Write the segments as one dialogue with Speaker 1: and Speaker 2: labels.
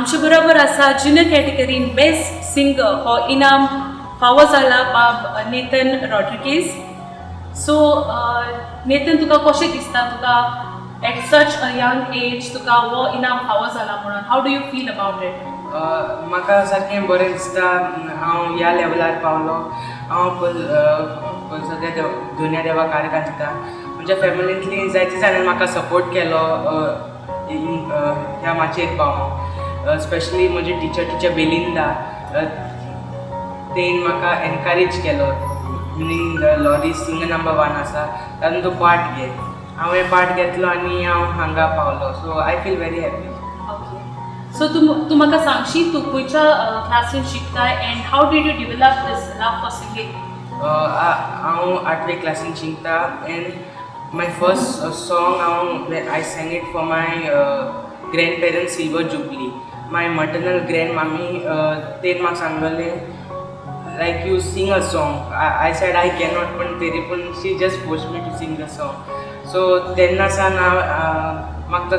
Speaker 1: आमचे बरोबर आसा ज्युनियर कॅटेगरीन बेस्ट सिंगर हो इनाम फावो जाला बाब नेथन रॉड्रिगीस. सो नेथन तुका कशें दिसता तुका at such a young age तुका हो इनाम फावो जाला म्हणून how do you feel about it?
Speaker 2: म्हाका सारकें बरें दिसता हांव ह्या लेवलार पावलो. हांव सगळ्या दुनिया देवा कारकां दिता. म्हज्या फॅमिलींतली जायते जाणांनी म्हाका सपोर्ट केलो ह्या माचयेर पावून. स्पेशली म्हजी टिचर बेलिंदा तेणी म्हाका एनकरेज केलो. मिनींग लॉरी सिंगर नंबर 1 आसा तातूंत तूं पार्ट घे. हांवें पार्ट घेतलो आनी हांव हांगा पावलो. So I feel very happy.
Speaker 1: So तूं म्हाका सांगशी तूं खंयच्या क्लासीन शिकताय and how did you develop this love for singing?
Speaker 2: हांव 8वे क्लासीन शिकता and my first song I sang it for my grandparents silver jubilee. My maternal grandmammy तेणी म्हाका सांगलेलें like you sing a song. I said I cannot, but तरी पूण she just forced me to sing the song. So तेन्ना सावन म्हाका तो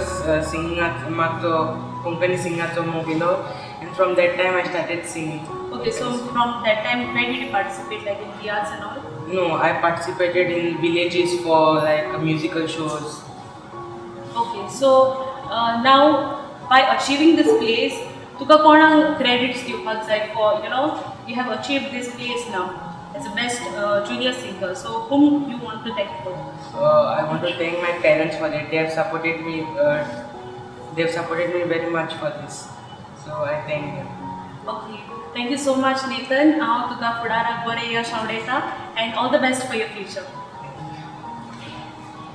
Speaker 2: सिंगिंगाक म्हाका तो कोंकणी सिंगिंगाचो मोग येयलो and from that time I started singing.
Speaker 1: Okay, so from that time when did you participate like in Riyaz and all?
Speaker 2: No, I participated in villages for like musical shows.
Speaker 1: Okay, so now by achieving this place तुका कोणाक credits दिवपाक जाय for you have achieved this place now as a best junior singer. So whom you want to thank for?
Speaker 2: I want to thank my parents for it. They have supported me. They have supported me very much for this. So I thank them.
Speaker 1: Okay, thank you so much Nathan. हांव तुका फुडाराक बरें यश आवडयता and all the best for your future.